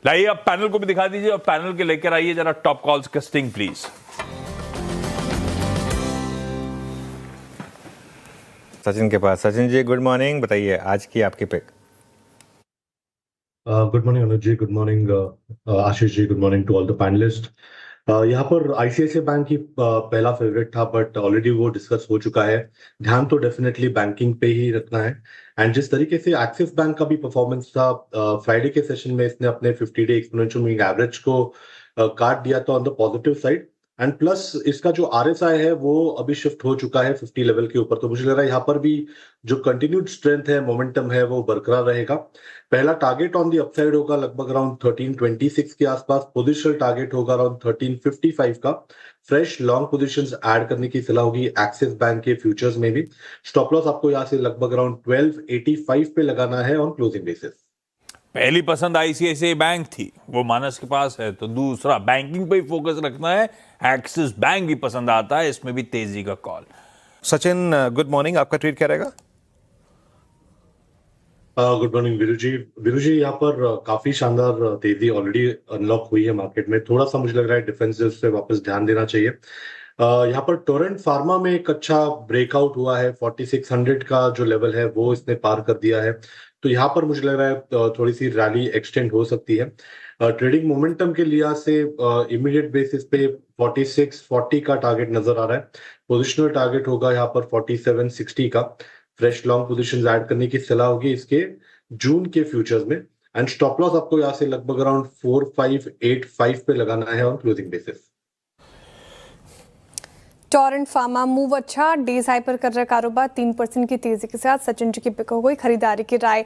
लाइए आप पैनल को भी दिखा दीजिए और पैनल के लेकर आइए जरा टॉप कॉल्स का स्टिंग प्लीज। सचिन के पास। सचिन जी गुड मॉर्निंग, बताइए आज की आपकी pick. Good morning Anuj ji, good morning Ashish ji, good morning to all the panelist. यहाँ पर आईसीआईसीआई बैंक ही पहला फेवरेट था, बट ऑलरेडी वो डिस्कस हो चुका है। ध्यान तो डेफिनेटली बैंकिंग पे ही रखना है। एंड जिस तरीके से एक्सिस बैंक का भी परफॉर्मेंस था फ्राइडे के सेशन में, इसने अपने 50-डे एक्सपोनेंशियल मूविंग एवरेज को काट दिया था on the positive side. And plus इसका जो आरएसआई है वो अभी शिफ्ट हो चुका है 50 लेवल के ऊपर, तो मुझे लग रहा है यहाँ पर भी जो कंटिन्यूड स्ट्रेंथ है, मोमेंटम है, वो बरकरार रहेगा। पहला टारगेट ऑन दी अपसाइड होगा लगभग अराउंड 1326 के आसपास। पोजिशनल टारगेट होगा अराउंड 1355 का। फ्रेश लॉन्ग पोजीशंस ऐड करने की सलाह होगी एक्सिस बैंक के फ्यूचर्स में भी। स्टॉप लॉस आपको यहाँ से लगभग अराउंड 1285 पे लगाना है ऑन क्लोजिंग बेसिस। पहली पसंद आईसीआईसीआई बैंक थी, वो मानस के पास है, तो दूसरा बैंकिंग पे ही फोकस रखना है। एक्सिस बैंक भी पसंद आता है, इसमें भी तेजी का कॉल। सचिन गुड मॉर्निंग, आपका ट्वीट क्या रहेगा? गुड मॉर्निंग वीरू जी। वीरू जी, यहाँ पर काफी शानदार तेजी ऑलरेडी अनलॉक हुई है मार्केट में। थोड़ा सा मुझे लग रहा है डिफेंसिव से वापस ध्यान देना चाहिए। यहाँ पर टोरेंट फार्मा में एक अच्छा ब्रेकआउट हुआ है। 4600 का जो लेवल है वो इसने पार कर दिया है, तो यहाँ पर मुझे लग रहा है थोड़ी सी रैली एक्सटेंड हो सकती है। ट्रेडिंग मोमेंटम के लिहाज से इमीडिएट बेसिस पे 4640 का टारगेट नजर आ रहा है। पोजिशनल टारगेट होगा यहाँ पर 4760 का। फ्रेश लॉन्ग पोजीशंस ऐड करने की सलाह होगी इसके जून के फ्यूचर्स में। एंड स्टॉप लॉस आपको यहाँ से लगभग अराउंड 4585 पे लगाना है on closing basis. Torrent pharma move अच्छा, डेज हाई पर कर रहा है कारोबार 3% की तेजी के साथ। सचिन जी की पिक हो गई, खरीदारी की राय।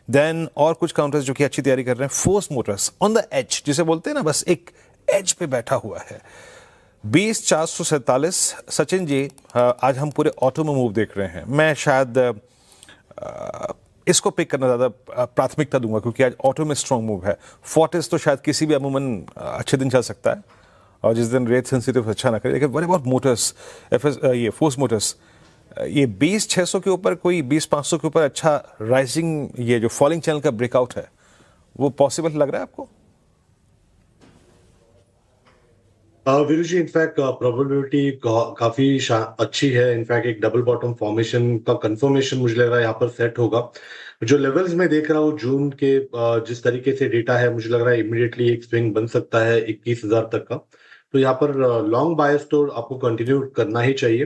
देन और कुछ काउंटर्स जो कि अच्छी तैयारी कर रहे हैं। Force Motors on the edge, जिसे बोलते हैं ना, बस एक एज पे बैठा हुआ है। 20447। सचिन जी आज हम पूरे ऑटो में मूव देख रहे हैं। मैं शायद इसको पिक करना ज़्यादा प्राथमिकता दूंगा, क्योंकि आज ऑटो में स्ट्रॉन्ग मूव है। फोर्टिस तो शायद किसी भी अमूमन अच्छे दिन चल सकता है, और जिस दिन रेट सेंसिटिव अच्छा ना करे। लेकिन व्हाट अबाउट मोटर्स, ये फोर्स मोटर्स, ये 20600 के ऊपर, कोई 20500 के ऊपर अच्छा राइजिंग, ये जो फॉलिंग चैनल का ब्रेकआउट है, वो पॉसिबल लग रहा है आपको? वीरू जी, इनफैक्ट प्रोबेबिलिटी काफी अच्छी है। इनफैक्ट एक डबल बॉटम फॉर्मेशन का कंफर्मेशन मुझे लग रहा है यहाँ पर सेट होगा। जो लेवल्स में देख रहा हूँ जून के, जिस तरीके से डेटा है, मुझे लग रहा है इमीडिएटली एक स्विंग बन सकता है 21000 तक का। तो यहाँ पर लॉन्ग बायस तो आपको कंटिन्यू करना ही चाहिए।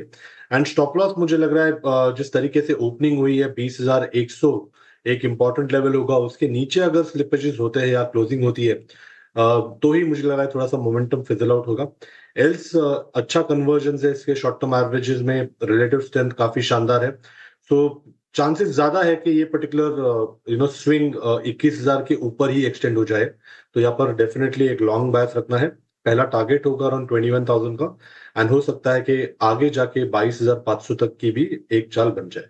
एंड स्टॉप लॉस मुझे लग रहा है जिस तरीके से ओपनिंग हुई है 20100 एक इंपॉर्टेंट लेवल होगा। उसके नीचे अगर स्लिपेजेस होते हैं या क्लोजिंग होती है तो ही मुझे लग रहा है थोड़ा सा मोमेंटम फिजल आउट होगा। एल्स अच्छा कन्वर्जन है इसके शॉर्ट टर्म एवरेजेस में। रिलेटिव स्ट्रेंथ काफी शानदार है, तो चांसेस ज्यादा है कि ये पर्टिकुलर स्विंग 21000 के ऊपर ही एक्सटेंड हो जाए। तो यहाँ पर डेफिनेटली एक लॉन्ग बायस रखना है। पहला टारगेट होगा अराउंड 21000 का, एंड हो सकता है कि आगे जाके 22500 तक की भी एक चाल बन जाए।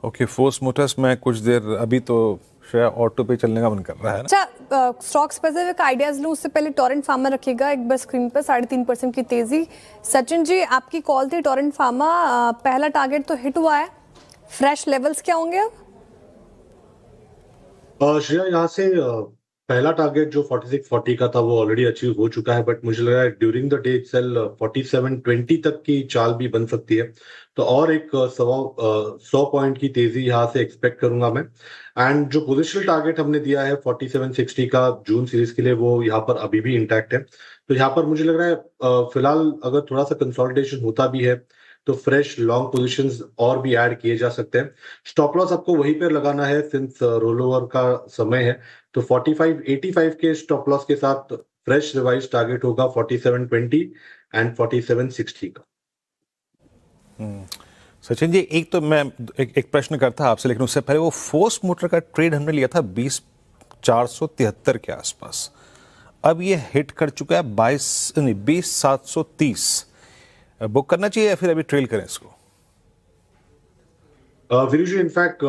ओके, फोर्स मोटर्स में कुछ देर अभी तो शायद ऑटो पे चलने का मन कर रहा है ना। अच्छा, स्टॉक स्पेसिफिक आइडियाज लूं उससे पहले टोरेंट फार्मा रखिएगा एक बार स्क्रीन पर। 3.5% की तेजी। सचिन जी, आपकी कॉल थी टोरेंट फार्मा, पहला टारगेट तो हिट हुआ है, फ्रेश लेवल्स क्या होंगे अब? श्रेया, यहाँ से पहला टारगेट जो 4640 का था वो ऑलरेडी अचीव हो चुका है, बट मुझे लग रहा है ड्यूरिंग द डे इटसेल्फ 4720 तक की चाल भी बन सकती है। तो और एक 100 पॉइंट की तेजी यहाँ से एक्सपेक्ट करूंगा मैं। एंड जो पोजिशनल टारगेट हमने दिया है 4760 का जून सीरीज के लिए, वो यहाँ पर अभी भी इंटैक्ट है। तो यहाँ पर मुझे लग रहा है फिलहाल अगर थोड़ा सा कंसोलिडेशन होता भी है तो फ्रेश लॉन्ग पोजीशंस और भी ऐड किए जा सकते हैं। स्टॉप लॉस आपको वहीं पर लगाना है सिंस रोल ओवर का समय है। तो 4585 के स्टॉप लॉस के साथ फ्रेश रिवाइज टारगेट होगा 4720 एंड 4760 का। सचिन जी, एक तो मैं एक प्रश्न करता आपसे, लेकिन उससे पहले वो फोर्स मोटर का ट्रेड हमने लिया था 20473 के आसपास। अब ये हिट कर चुका है 20730। बुक करना चाहिए या फिर अभी ट्रेल करें इसको? वीरू जी, इनफैक्ट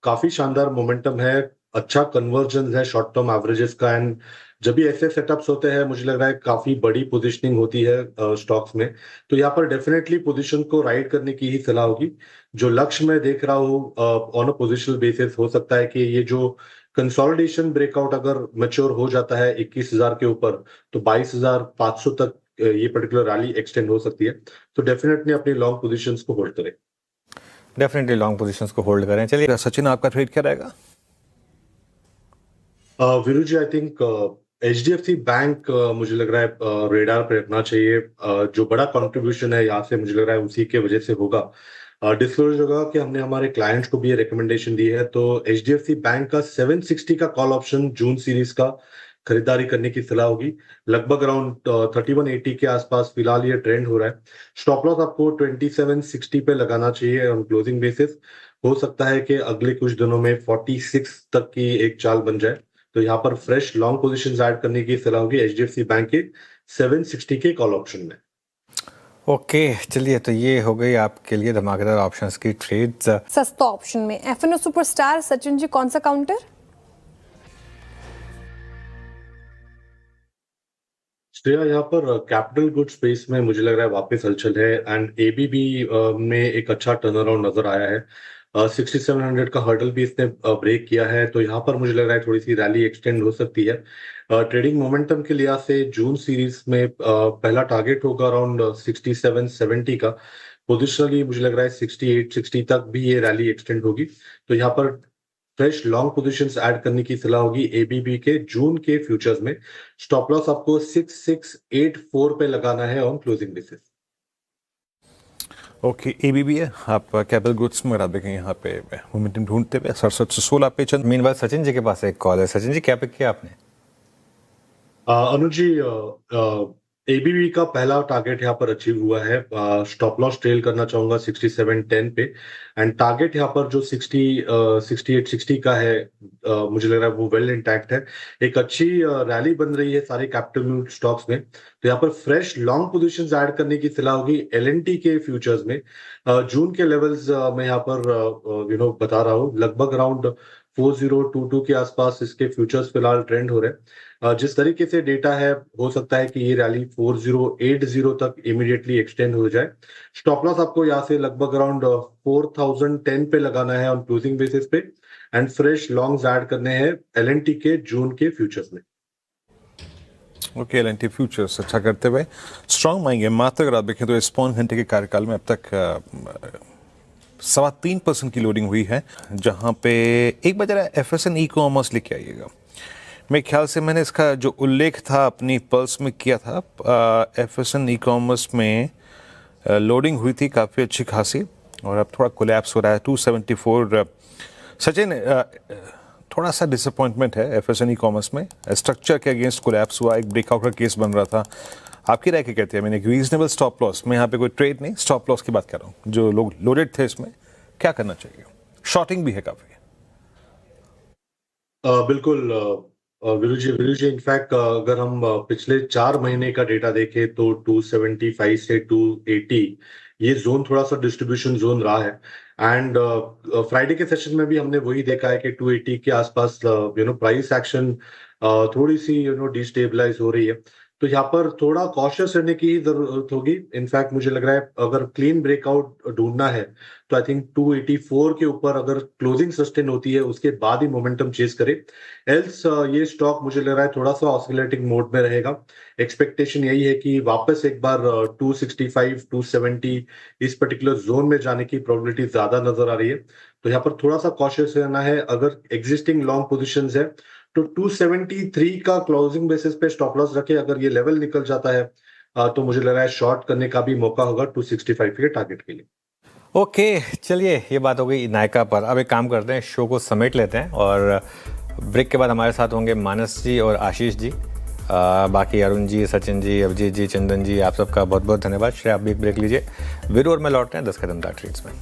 काफी शानदार मोमेंटम है, अच्छा कन्वर्जन है शॉर्ट टर्म एवरेजेस का। एंड जब भी ऐसे सेटअप्स होते हैं मुझे लग रहा है काफी बड़ी पोजीशनिंग होती है स्टॉक्स में। तो यहाँ पर डेफिनेटली पोजीशन को राइड करने की ही सलाह होगी। जो लक्ष्य मैं देख रहा हूँ ऑन अ पोजिशनल बेसिस, हो सकता है कि ये जो कंसोलिडेशन ब्रेकआउट अगर मैच्योर हो जाता है 21,000 के ऊपर, तो 22,500 तक ये पर्टिकुलर रैली एक्सटेंड हो सकती है। तो डेफिनेटली अपनी लॉन्ग पोजीशंस को होल्ड करें। डेफिनेटली लॉन्ग पोजीशंस को होल्ड करें। चलिए सचिन, आपका ट्रेड क्या रहेगा? वीरू जी, आई थिंक HDFC बैंक मुझे लग रहा है रेडार पे रखना चाहिए। जो बड़ा कंट्रीब्यूशन है यहाँ से मुझे लग रहा है उसी के वजह से होगा। डिस्क्लोज होगा कि हमने हमारे क्लाइंट्स को भी ये रिकमेंडेशन दी है, तो HDFC बैंक का 760 का कॉल ऑप्शन जून सीरीज का खरीदारी करने की सलाह होगी। लगभग अराउंड 3180 के आसपास फिलहाल ये ट्रेंड हो रहा है। स्टॉप लॉस आपको 2760 पे लगाना चाहिए ऑन क्लोजिंग बेसिस। हो सकता है कि अगले कुछ दिनों में 46 तक की एक चाल बन जाए, तो यहाँ पर फ्रेश लॉन्ग पोजीशंस ऐड करने की सलाह होगी HDFC बैंक के 760 के कॉल ऑप्शन में। ओके, चलिए तो ये हो गई आपके लिए धमाकेदार ऑप्शंस की ट्रेड्स। सस्ता ऑप्शन में FNO सुपरस्टार सचिन जी, कौन सा काउंटर? श्रेया, यहाँ पर कैपिटल गुड स्पेस में मुझे लग रहा है वापस हलचल है, एंड ABB में एक अच्छा टर्न अराउंड नजर आया है। 6700 का हर्डल भी इसने ब्रेक किया है, तो यहाँ पर मुझे लग रहा है थोड़ी सी रैली एक्सटेंड हो सकती है। ट्रेडिंग मोमेंटम के लिहाज से जून सीरीज में पहला टारगेट होगा अराउंड 6770 का। पोजिशनली मुझे लग रहा है 6860 तक भी ये रैली एक्सटेंड होगी, तो यहाँ पर फ्रेश लॉन्ग पोजीशंस ऐड करने की सलाह होगी ABB के जून के फ्यूचर्स में। स्टॉप लॉस आपको 6684 पे लगाना है on closing basis. Okay, ABB है, आप कैपिटल गुड्स में देखें यहाँ पे मोमेंटम ढूंढते हुए 67 से 16 पे चल। मीनवाइल सचिन जी के पास एक कॉल है। सचिन जी, क्या पिक किया आपने? अनुज जी, ABB का पहला टारगेट यहाँ पर अचीव हुआ है। स्टॉप लॉस ट्रेल करना चाहूंगा 6710 पे, एंड टारगेट यहाँ पर जो 6860 का है, मुझे लग रहा है वो वेल इंटैक्ट है। एक अच्छी रैली बन रही है सारे कैपिटल स्टॉक्स में, तो यहाँ पर फ्रेश लॉन्ग पोजीशंस ऐड करने की सलाह होगी L&T के फ्यूचर्स में। जून के लेवल्स मैं यहाँ पर बता रहा हूँ, लगभग अराउंड 4022 के आसपास इसके फ्यूचर्स फिलहाल ट्रेंड हो रहे हैं। जिस तरीके से डेटा है, हो सकता है कि ये रैली 4080 तक इमीडिएटली एक्सटेंड हो जाए। स्टॉप लॉस आपको यहाँ से लगभग अराउंड 4010 पे लगाना है ऑन क्लोजिंग बेसिस पे, एंड फ्रेश लॉन्ग्स ऐड करने हैं L&T के जून के फ्यूचर्स में। ओके, L&T फ्यूचर्स अच्छा करते हुए स्ट्रॉन्ग मांगे। मात्र अगर आप देखें तो इस पौन घंटे के कार्यकाल में अब तक 3.25% की लोडिंग हुई है, जहां पे एक बार जरा FSN ई-कॉमर्स लेके आइएगा। मेरे ख्याल से मैंने इसका जो उल्लेख था अपनी पल्स में किया था। FSN ई-कॉमर्स में लोडिंग हुई थी काफ़ी अच्छी खासी, और अब थोड़ा कोलैप्स हो रहा है 274। सचिन, थोड़ा सा डिसअपॉइंटमेंट है FSN ई-कॉमर्स में, स्ट्रक्चर के अगेंस्ट कोलैप्स हुआ, एक ब्रेकआउट का केस बन रहा था। आपकी राय क्या कहती है? मैंने एक रीजनेबल स्टॉप लॉस, मैं यहाँ पे कोई ट्रेड नहीं, स्टॉप लॉस की बात कर रहा हूँ, जो लोग लोडेड थे इसमें क्या करना चाहिए? शॉर्टिंग भी है काफी। बिल्कुल वीरू जी, इनफैक्ट अगर हम पिछले 4 महीने का डेटा देखें तो 275 से 280 ये जोन थोड़ा सा डिस्ट्रीब्यूशन जोन रहा है, एंड फ्राइडे के सेशन में भी हमने वही देखा है कि 280 के आसपास प्राइस एक्शन थोड़ी सी डिस्टेबलाइज हो रही है। तो यहाँ पर थोड़ा कॉशियस रहने की जरूरत होगी। इनफैक्ट मुझे लग रहा है अगर क्लीन ब्रेकआउट ढूंढना है तो आई थिंक 284 के ऊपर अगर क्लोजिंग सस्टेन होती है उसके बाद ही मोमेंटम चेस करे, एल्स ये स्टॉक मुझे लग रहा है थोड़ा सा ऑसिलेटिंग मोड में रहेगा। एक्सपेक्टेशन यही है कि वापस एक बार 265 270 इस पर्टिकुलर जोन में जाने की प्रोबेबिलिटी ज्यादा नजर आ रही है, तो यहाँ पर थोड़ा सा कॉशियस रहना है। अगर एग्जिस्टिंग लॉन्ग पोजिशन है तो 273 का क्लोजिंग बेसिस पे स्टॉप लॉस रखे। अगर ये लेवल निकल जाता है तो मुझे लग रहा है शॉर्ट करने का भी मौका होगा 265 के टारगेट के लिए। ओके, चलिए ये बात हो गई नायका पर। अब एक काम करते हैं, शो को समेट लेते हैं, और ब्रेक के बाद हमारे साथ होंगे मानस जी और आशीष जी। बाकी अरुण जी, सचिन जी, अभिजीत जी, चंदन जी, आप सबका बहुत बहुत धन्यवाद। श्रेया, आप भी एक ब्रेक लीजिए। वीरू और मैं लौटते हैं 10 कदम ट्रेड्स में।